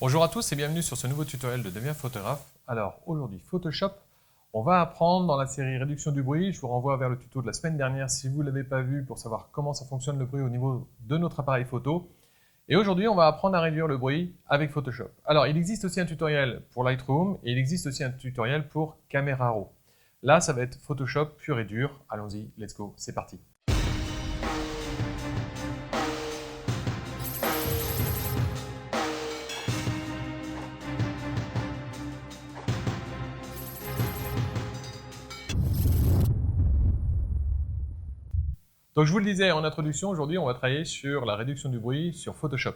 Bonjour à tous et bienvenue sur ce nouveau tutoriel de Deviens photographe. Alors aujourd'hui Photoshop, on va apprendre dans la série réduction du bruit. Je vous renvoie vers le tuto de la semaine dernière si vous ne l'avez pas vu pour savoir comment ça fonctionne le bruit au niveau de notre appareil photo. Et aujourd'hui on va apprendre à réduire le bruit avec Photoshop. Alors il existe aussi un tutoriel pour Lightroom et il existe aussi un tutoriel pour Camera Raw. Là ça va être Photoshop pur et dur. Allons-y, let's go, c'est parti. Donc je vous le disais en introduction, aujourd'hui on va travailler sur la réduction du bruit sur Photoshop.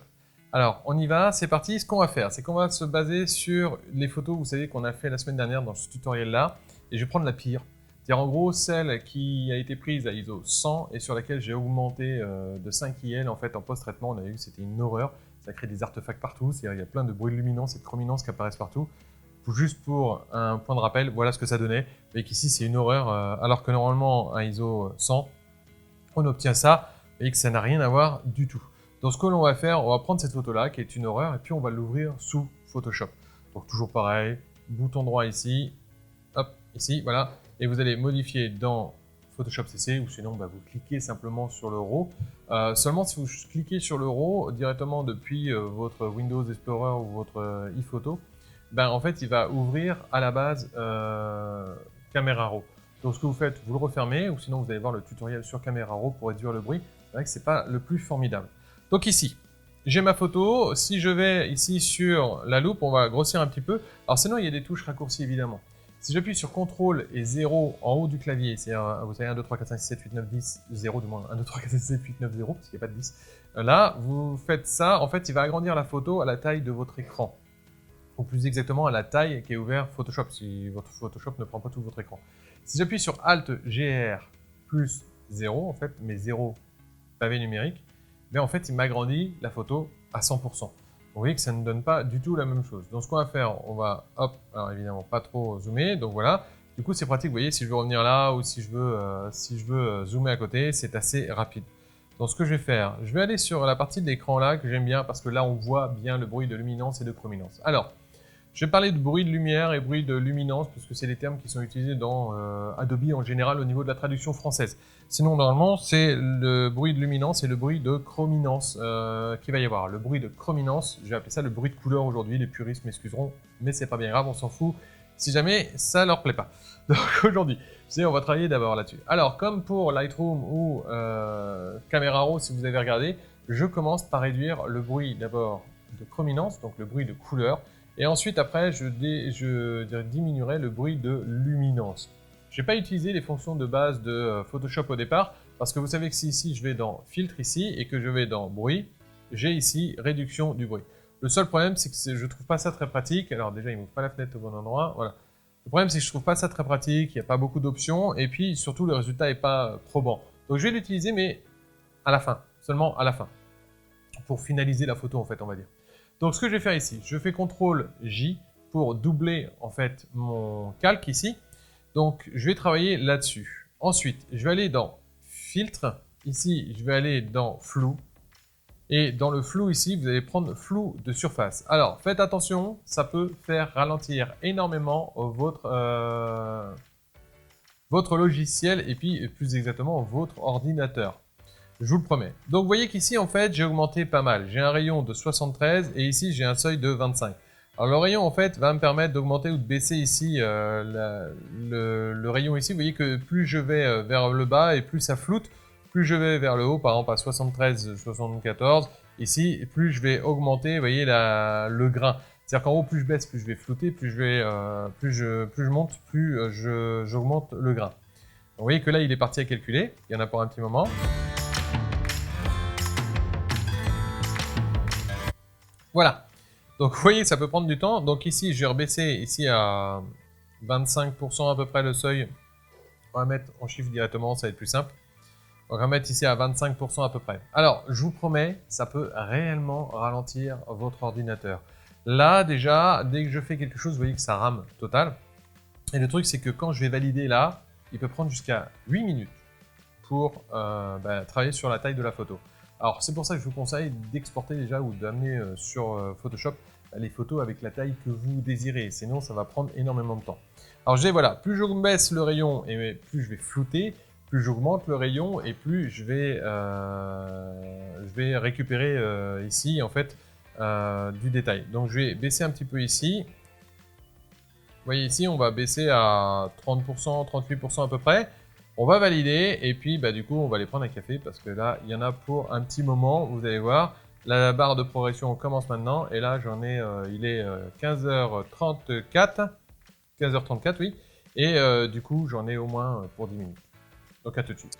Alors on y va, c'est parti. Ce qu'on va faire, c'est qu'on va se baser sur les photos, vous savez, qu'on a fait la semaine dernière dans ce tutoriel-là, et je vais prendre la pire. C'est-à-dire en gros celle qui a été prise à ISO 100 et sur laquelle j'ai augmenté de 5 IL en fait en post-traitement. On avait vu que c'était une horreur, ça crée des artefacts partout, c'est-à-dire il y a plein de bruits de luminance et de chrominance qui apparaissent partout. Juste pour un point de rappel, voilà ce que ça donnait. Vous voyez qu'ici c'est une horreur, alors que normalement un ISO 100, on obtient ça, et que ça n'a rien à voir du tout. Donc ce que l'on va faire, on va prendre cette photo-là, qui est une horreur, et puis on va l'ouvrir sous Photoshop. Donc toujours pareil, bouton droit ici, hop, ici, voilà, et vous allez modifier dans Photoshop CC, ou sinon vous cliquez simplement sur le RAW. Seulement si vous cliquez sur le RAW directement depuis votre Windows Explorer ou votre iPhoto, en fait il va ouvrir à la base Camera Raw. Donc ce que vous faites, vous le refermez, ou sinon vous allez voir le tutoriel sur Camera Raw pour réduire le bruit. C'est vrai que c'est pas le plus formidable. Donc ici, j'ai ma photo. Si je vais ici sur la loupe, on va grossir un petit peu. Alors sinon, il y a des touches raccourcies évidemment. Si j'appuie sur CTRL et 0 en haut du clavier, c'est-à-dire, vous savez, 1, 2, 3, 4, 5, 6, 7, 8, 9, 10, 0 du moins, 1, 2, 3, 4, 5, 6, 7, 8, 9, 0, parce qu'il n'y a pas de 10. Là, vous faites ça, en fait, il va agrandir la photo à la taille de votre écran. Ou plus exactement à la taille qui est ouvert Photoshop, si votre Photoshop ne prend pas tout votre écran. Si j'appuie sur Alt GR plus 0, en fait, mais 0 pavé numérique, en fait, il m'agrandit la photo à 100%. Vous voyez que ça ne donne pas du tout la même chose. Donc ce qu'on va faire, on va, hop, alors évidemment pas trop zoomer, donc voilà. Du coup, c'est pratique, vous voyez, si je veux revenir là ou si je veux zoomer à côté, c'est assez rapide. Donc ce que je vais faire, je vais aller sur la partie de l'écran là que j'aime bien parce que là on voit bien le bruit de luminance et de chrominance. Alors, je vais parler de bruit de lumière et bruit de luminance, parce que c'est les termes qui sont utilisés dans Adobe en général au niveau de la traduction française. Sinon, normalement, c'est le bruit de luminance et le bruit de chrominance qu'il va y avoir. Le bruit de chrominance, je vais appeler ça le bruit de couleur aujourd'hui, les puristes m'excuseront, mais c'est pas bien grave, on s'en fout, si jamais ça leur plaît pas. Donc aujourd'hui, on va travailler d'abord là-dessus. Alors, comme pour Lightroom ou Camera Raw, si vous avez regardé, je commence par réduire le bruit d'abord de chrominance, donc le bruit de couleur, et ensuite, après, je diminuerai le bruit de luminance. Je n'ai pas utilisé les fonctions de base de Photoshop au départ, parce que vous savez que si ici je vais dans Filtre ici, et que je vais dans Bruit, j'ai ici Réduction du bruit. Le seul problème, c'est que je ne trouve pas ça très pratique. Alors déjà, il ne m'ouvre pas la fenêtre au bon endroit. Voilà. Le problème, c'est que je ne trouve pas ça très pratique, il n'y a pas beaucoup d'options, et puis surtout, le résultat n'est pas probant. Donc je vais l'utiliser, mais à la fin, seulement à la fin, pour finaliser la photo, en fait, on va dire. Donc ce que je vais faire ici, je fais CTRL J pour doubler en fait mon calque ici. Donc je vais travailler là-dessus. Ensuite, je vais aller dans Filtre. Ici, je vais aller dans Flou. Et dans le flou ici, vous allez prendre flou de surface. Alors faites attention, ça peut faire ralentir énormément votre logiciel et puis plus exactement votre ordinateur. Je vous le promets. Donc vous voyez qu'ici en fait j'ai augmenté pas mal. J'ai un rayon de 73 et ici j'ai un seuil de 25. Alors le rayon en fait va me permettre d'augmenter ou de baisser ici le rayon ici. Vous voyez que plus je vais vers le bas et plus ça floute. Plus je vais vers le haut, par exemple à 73, 74, ici plus je vais augmenter, vous voyez le grain. C'est-à-dire qu'en haut plus je baisse, plus je vais flouter, plus je monte, plus j'augmente le grain. Donc, vous voyez que là il est parti à calculer. Il y en a pour un petit moment. Voilà, donc vous voyez ça peut prendre du temps. Donc ici je vais rebaisser ici à 25% à peu près le seuil. On va mettre en chiffre directement, ça va être plus simple. On va mettre ici à 25% à peu près. Alors je vous promets, ça peut réellement ralentir votre ordinateur. Là déjà, dès que je fais quelque chose, vous voyez que ça rame total. Et le truc c'est que quand je vais valider là, il peut prendre jusqu'à 8 minutes pour travailler sur la taille de la photo. Alors c'est pour ça que je vous conseille d'exporter déjà ou d'amener sur Photoshop les photos avec la taille que vous désirez, sinon ça va prendre énormément de temps. Alors voilà, plus je baisse le rayon et plus je vais flouter, plus j'augmente le rayon et plus je vais récupérer ici en fait du détail. Donc je vais baisser un petit peu ici. Vous voyez ici, on va baisser à 30%, 38% à peu près. On va valider et puis du coup on va aller prendre un café parce que là il y en a pour un petit moment, vous allez voir. La barre de progression commence maintenant et là j'en ai, il est 15h34, 15h34 oui, et du coup j'en ai au moins pour 10 minutes. Donc à tout de suite.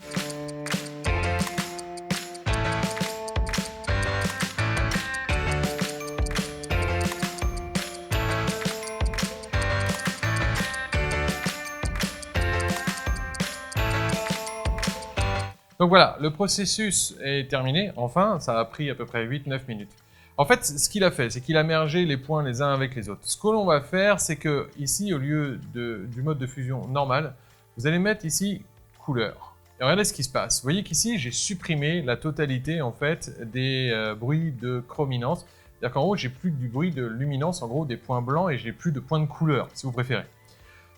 Donc voilà, le processus est terminé, enfin, ça a pris à peu près 8-9 minutes. En fait, ce qu'il a fait, c'est qu'il a mergé les points les uns avec les autres. Ce que l'on va faire, c'est que ici, au lieu du mode de fusion normal, vous allez mettre ici couleur. Et regardez ce qui se passe. Vous voyez qu'ici, j'ai supprimé la totalité en fait des bruits de chrominance. C'est-à-dire qu'en haut, j'ai plus du bruit de luminance, en gros des points blancs, et j'ai plus de points de couleur, si vous préférez.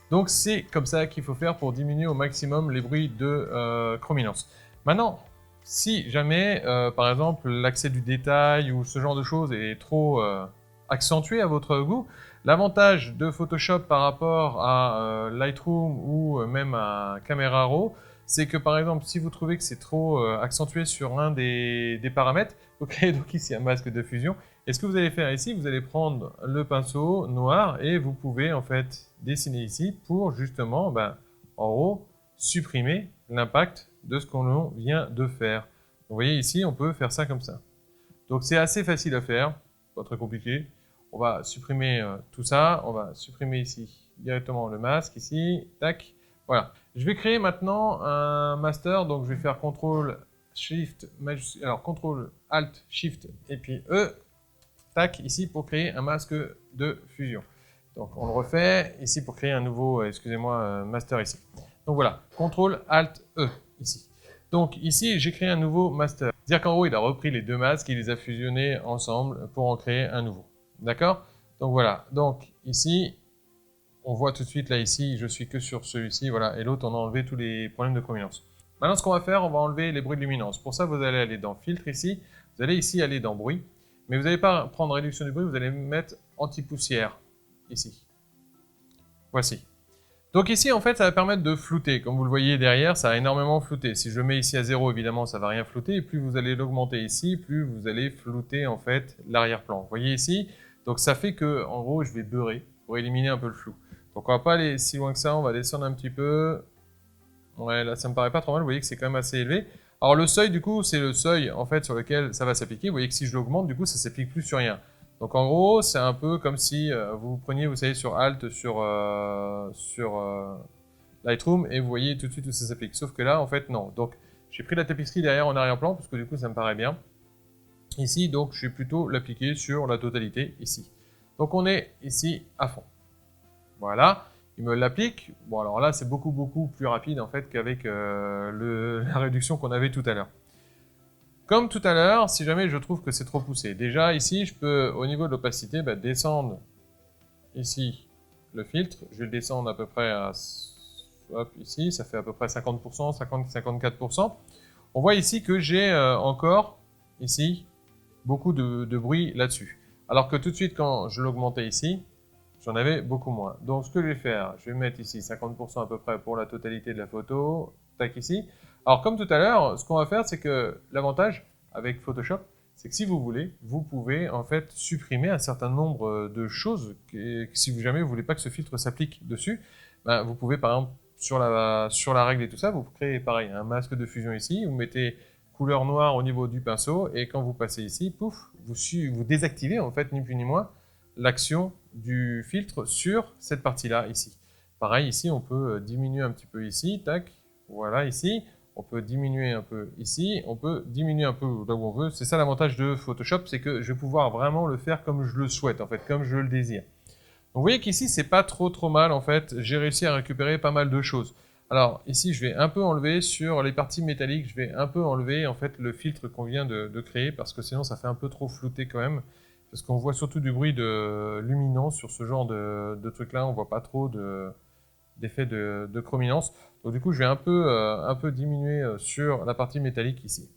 Donc c'est comme ça qu'il faut faire pour diminuer au maximum les bruits de chrominance. Maintenant, si jamais, par exemple, l'accès du détail ou ce genre de choses est trop accentué à votre goût, l'avantage de Photoshop par rapport à Lightroom ou même à Camera Raw, c'est que par exemple, si vous trouvez que c'est trop accentué sur un des paramètres, vous créez donc ici un masque de fusion. Et ce que vous allez faire ici, vous allez prendre le pinceau noir et vous pouvez en fait dessiner ici pour justement, en haut, supprimer l'impact de ce qu'on vient de faire. Vous voyez ici, on peut faire ça comme ça. Donc c'est assez facile à faire, pas très compliqué. On va supprimer tout ça, on va supprimer ici directement le masque ici, tac, voilà. Je vais créer maintenant un master, donc je vais faire CTRL, SHIFT, alors CTRL, ALT, SHIFT et puis E, tac, ici pour créer un masque de fusion. Donc on le refait ici pour créer un nouveau, excusez-moi, master ici. Donc voilà, CTRL, ALT, E ici. Donc ici, j'ai créé un nouveau master. C'est-à-dire qu'en gros, il a repris les deux masques, il les a fusionnés ensemble pour en créer un nouveau. D'accord? Donc voilà. Donc ici, on voit tout de suite, là ici, je suis que sur celui-ci, voilà. Et l'autre, on a enlevé tous les problèmes de chrominance. Maintenant, ce qu'on va faire, on va enlever les bruits de luminance. Pour ça, vous allez aller dans Filtre ici. Vous allez ici aller dans Bruit. Mais vous n'allez pas prendre Réduction du bruit, vous allez mettre Anti-poussière ici. Voici. Donc ici, en fait, ça va permettre de flouter. Comme vous le voyez derrière, ça a énormément flouté. Si je mets ici à 0, évidemment, ça ne va rien flouter. Et plus vous allez l'augmenter ici, plus vous allez flouter, en fait, l'arrière-plan. Vous voyez ici? Donc ça fait que, en gros, je vais beurrer pour éliminer un peu le flou. Donc on va pas aller si loin que ça, on va descendre un petit peu. Ouais, là, ça me paraît pas trop mal. Vous voyez que c'est quand même assez élevé. Alors le seuil, du coup, c'est le seuil, en fait, sur lequel ça va s'appliquer. Vous voyez que si je l'augmente, du coup, ça s'applique plus sur rien. Donc en gros, c'est un peu comme si vous preniez, vous savez, sur Alt, sur Lightroom, et vous voyez tout de suite où ça s'applique. Sauf que là, en fait, non. Donc j'ai pris la tapisserie derrière en arrière-plan, parce que du coup, ça me paraît bien. Ici, donc, je vais plutôt l'appliquer sur la totalité, ici. Donc on est ici à fond. Voilà, il me l'applique. Bon, alors là, c'est beaucoup plus rapide, en fait, qu'avec la réduction qu'on avait tout à l'heure. Comme tout à l'heure, si jamais je trouve que c'est trop poussé, déjà ici, je peux, au niveau de l'opacité, descendre ici le filtre. Je vais le descendre à peu près à, hop, ici, ça fait à peu près 50%, 50-54%. On voit ici que j'ai encore, ici, beaucoup de bruit là-dessus. Alors que tout de suite, quand je l'augmentais ici, j'en avais beaucoup moins. Donc ce que je vais faire, je vais mettre ici 50% à peu près pour la totalité de la photo, tac ici. Alors comme tout à l'heure, ce qu'on va faire, c'est que l'avantage avec Photoshop, c'est que si vous voulez, vous pouvez en fait supprimer un certain nombre de choses, que si jamais vous voulez pas que ce filtre s'applique dessus, vous pouvez par exemple sur la règle et tout ça, vous créez pareil un masque de fusion ici, vous mettez couleur noire au niveau du pinceau, et quand vous passez ici, pouf, vous désactivez en fait ni plus ni moins l'action du filtre sur cette partie-là ici. Pareil ici, on peut diminuer un petit peu ici, tac, voilà ici. On peut diminuer un peu ici, on peut diminuer un peu là où on veut. C'est ça l'avantage de Photoshop, c'est que je vais pouvoir vraiment le faire comme je le souhaite, en fait, comme je le désire. Donc vous voyez qu'ici, c'est pas trop mal, en fait. J'ai réussi à récupérer pas mal de choses. Alors ici, je vais un peu enlever sur les parties métalliques, je vais un peu enlever en fait le filtre qu'on vient de créer parce que sinon ça fait un peu trop flouté quand même. Parce qu'on voit surtout du bruit de luminance sur ce genre de truc-là, on voit pas trop d'effet de chrominance. Donc du coup, je vais un peu diminuer sur la partie métallique ici.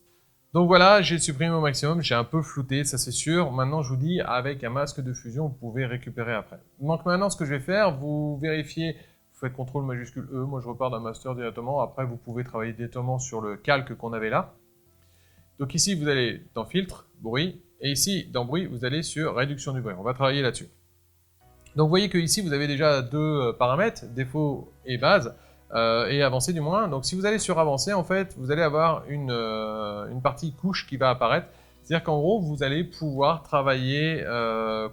Donc voilà, j'ai supprimé au maximum, j'ai un peu flouté, ça c'est sûr. Maintenant, je vous dis, avec un masque de fusion, vous pouvez récupérer après. Donc maintenant, ce que je vais faire, vous vérifiez, vous faites CTRL majuscule E, moi je repars d'un master directement. Après, vous pouvez travailler directement sur le calque qu'on avait là. Donc ici, vous allez dans Filtre, Bruit, et ici, dans Bruit, vous allez sur Réduction du bruit. On va travailler là-dessus. Donc vous voyez que ici, vous avez déjà deux paramètres, défaut et base, et avancé du moins. Donc si vous allez sur avancé, en fait, vous allez avoir une partie couche qui va apparaître. C'est-à-dire qu'en gros, vous allez pouvoir travailler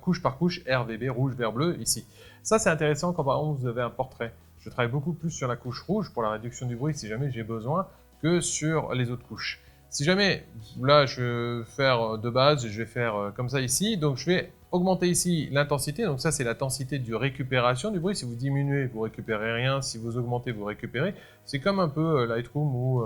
couche par couche, RVB, rouge, vert, bleu, ici. Ça, c'est intéressant quand par exemple vous avez un portrait. Je travaille beaucoup plus sur la couche rouge pour la réduction du bruit si jamais j'ai besoin que sur les autres couches. Si jamais, là je vais faire de base, je vais faire comme ça ici, donc je vais augmenter ici l'intensité, donc ça c'est l'intensité de récupération du bruit, si vous diminuez vous récupérez rien, si vous augmentez vous récupérez, c'est comme un peu Lightroom ou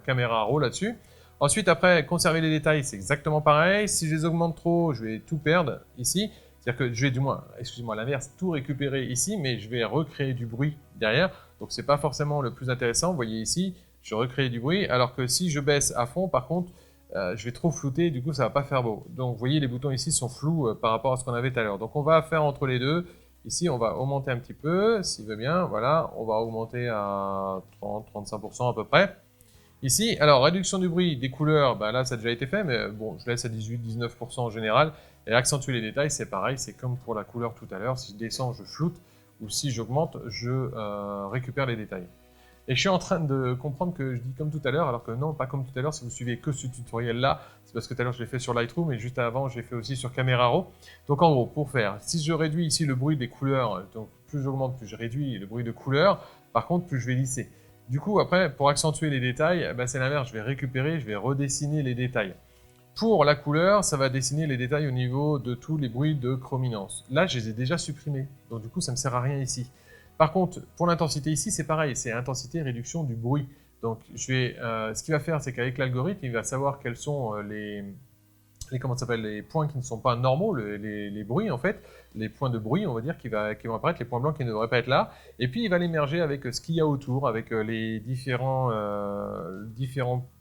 Camera Raw là-dessus. Ensuite après, conserver les détails, c'est exactement pareil, si je les augmente trop, je vais tout perdre ici, c'est-à-dire que je vais du moins, excusez-moi à l'inverse, tout récupérer ici, mais je vais recréer du bruit derrière, donc c'est pas forcément le plus intéressant, vous voyez ici, je recrée du bruit, alors que si je baisse à fond, par contre, je vais trop flouter, du coup ça va pas faire beau. Donc vous voyez les boutons ici sont flous par rapport à ce qu'on avait tout à l'heure. Donc on va faire entre les deux. Ici on va augmenter un petit peu, s'il veut bien, voilà, on va augmenter à 30-35% à peu près. Ici, alors réduction du bruit, des couleurs, bah là ça a déjà été fait, mais bon, je laisse à 18-19% en général. Et accentuer les détails, c'est pareil, c'est comme pour la couleur tout à l'heure, si je descends, je floute, ou si j'augmente, je récupère les détails. Et je suis en train de comprendre que je dis comme tout à l'heure, alors que non, pas comme tout à l'heure, si vous suivez que ce tutoriel-là, c'est parce que tout à l'heure je l'ai fait sur Lightroom, et juste avant je l'ai fait aussi sur Camera Raw. Donc en gros, pour faire, si je réduis ici le bruit des couleurs, donc plus j'augmente, plus je réduis le bruit de couleurs, par contre plus je vais lisser. Du coup, après, pour accentuer les détails, bah, c'est l'inverse, je vais récupérer, je vais redessiner les détails. Pour la couleur, ça va dessiner les détails au niveau de tous les bruits de chrominance. Là, je les ai déjà supprimés, donc du coup, ça ne me sert à rien ici. Par contre, pour l'intensité ici, c'est pareil, c'est intensité, réduction du bruit. Donc, ce qu'il va faire, c'est qu'avec l'algorithme, il va savoir quels sont les points qui ne sont pas normaux, les bruits en fait, les points de bruit, on va dire, qui vont apparaître, les points blancs qui ne devraient pas être là. Et puis, il va les merger avec ce qu'il y a autour, avec les différents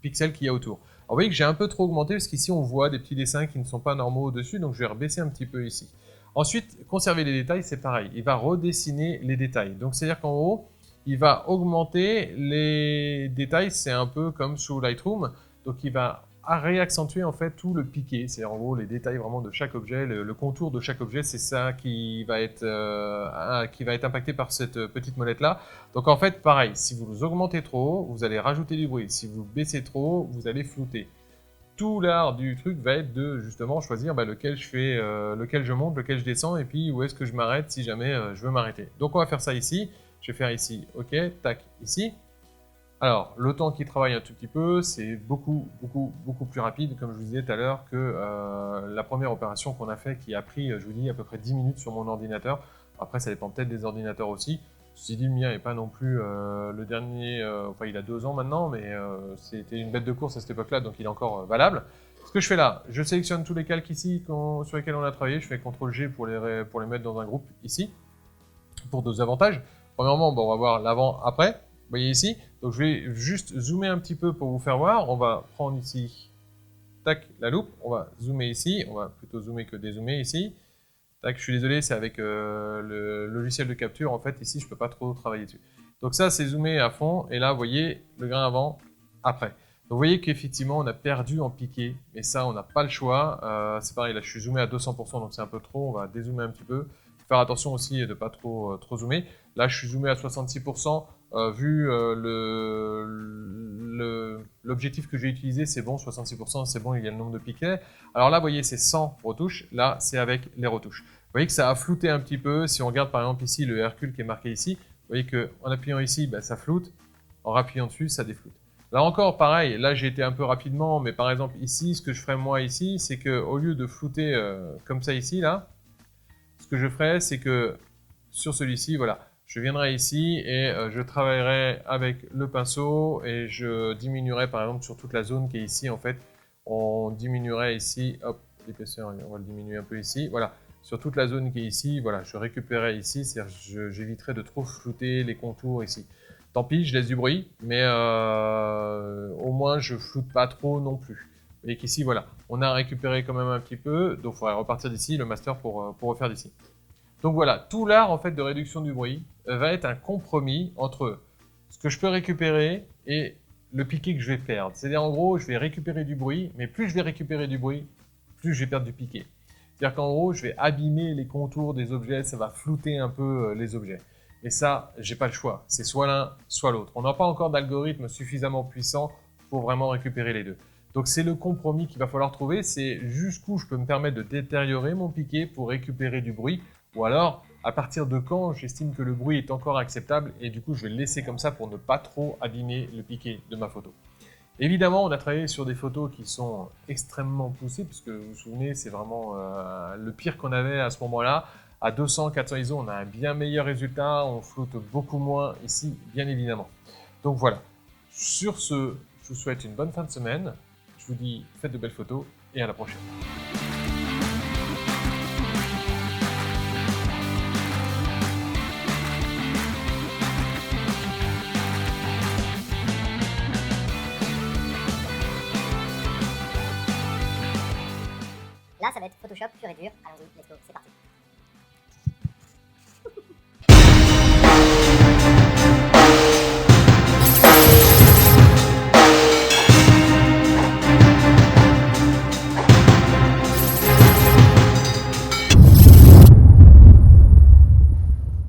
pixels qu'il y a autour. Alors, vous voyez que j'ai un peu trop augmenté, parce qu'ici, on voit des petits dessins qui ne sont pas normaux au-dessus, donc je vais rebaisser un petit peu ici. Ensuite, conserver les détails, c'est pareil. Il va redessiner les détails. Donc, c'est-à-dire qu'en gros, il va augmenter les détails. C'est un peu comme sous Lightroom. Donc, il va réaccentuer en fait tout le piqué. C'est en gros les détails vraiment de chaque objet, le contour de chaque objet. C'est ça qui va être impacté par cette petite molette-là. Donc, en fait, pareil. Si vous augmentez trop, vous allez rajouter du bruit. Si vous baissez trop, vous allez flouter. Tout l'art du truc va être de justement choisir lequel je monte, lequel je descends, et puis où est-ce que je m'arrête si jamais je veux m'arrêter. Donc on va faire ça ici. Je vais faire ici, ok, tac, ici. Alors, le temps qui travaille un tout petit peu, c'est beaucoup plus rapide, comme je vous disais tout à l'heure, que la première opération qu'on a fait, qui a pris, je vous dis, à peu près 10 minutes sur mon ordinateur. Après, ça dépend peut-être des ordinateurs aussi. Ceci dit, le mien n'est pas non plus le dernier, enfin il a 2 ans maintenant, mais c'était une bête de course à cette époque-là, donc il est encore valable. Ce que je fais là, je sélectionne tous les calques ici sur lesquels on a travaillé, je fais CTRL-G pour les mettre dans un groupe ici, pour deux avantages. Premièrement, bon, on va voir l'avant-après, vous voyez ici, donc je vais juste zoomer un petit peu pour vous faire voir, on va prendre ici, tac, la loupe, on va zoomer ici, on va plutôt zoomer que dézoomer ici. Tac, je suis désolé, c'est avec le logiciel de capture, en fait, ici, je ne peux pas trop travailler dessus. Donc ça, c'est zoomé à fond, et là, vous voyez le grain avant, après. Donc vous voyez qu'effectivement, on a perdu en piqué, mais ça, on n'a pas le choix. C'est pareil, là, je suis zoomé à 200%, donc c'est un peu trop, on va dézoomer un petit peu. Faire attention aussi de ne pas trop zoomer. Là, je suis zoomé à 66%, vu l'objectif que j'ai utilisé, c'est bon, 66%, c'est bon, il y a le nombre de piquets. Alors là, vous voyez, c'est sans retouches, là, c'est avec les retouches. Vous voyez que ça a flouté un petit peu. Si on regarde par exemple ici le Hercule qui est marqué ici, vous voyez qu'en appuyant ici, ça floute. En appuyant dessus, ça défloute. Là encore, pareil, là j'ai été un peu rapidement, mais par exemple ici, ce que je ferais moi ici, c'est qu'au lieu de flouter comme ça ici, là, ce que je ferais, c'est que sur celui-ci, voilà, je viendrai ici et je travaillerai avec le pinceau et je diminuerai par exemple sur toute la zone qui est ici en fait. On diminuerait ici, hop, l'épaisseur, on va le diminuer un peu ici, voilà. Sur toute la zone qui est ici, voilà, je récupérerai ici, c'est-à-dire j'éviterai de trop flouter les contours ici. Tant pis, je laisse du bruit, mais au moins je floute pas trop non plus. Vous voyez qu'ici, voilà, on a récupéré quand même un petit peu, donc il faudrait repartir d'ici, le master pour refaire d'ici. Donc voilà, tout l'art en fait de réduction du bruit va être un compromis entre ce que je peux récupérer et le piqué que je vais perdre. C'est-à-dire en gros, je vais récupérer du bruit, mais plus je vais récupérer du bruit, plus je vais perdre du piqué. C'est-à-dire qu'en gros, je vais abîmer les contours des objets, ça va flouter un peu les objets. Et ça, j'ai pas le choix. C'est soit l'un, soit l'autre. On n'a pas encore d'algorithme suffisamment puissant pour vraiment récupérer les deux. Donc c'est le compromis qu'il va falloir trouver, c'est jusqu'où je peux me permettre de détériorer mon piqué pour récupérer du bruit, ou alors à partir de quand j'estime que le bruit est encore acceptable et du coup je vais le laisser comme ça pour ne pas trop abîmer le piqué de ma photo. Évidemment, on a travaillé sur des photos qui sont extrêmement poussées, puisque vous vous souvenez, c'est vraiment le pire qu'on avait à ce moment-là. À 200-400 ISO, on a un bien meilleur résultat, on floute beaucoup moins ici, bien évidemment. Donc voilà, sur ce, je vous souhaite une bonne fin de semaine. Je vous dis, faites de belles photos et à la prochaine. Là, ça va être Photoshop pur et dur. Allons-y, let's go, c'est parti.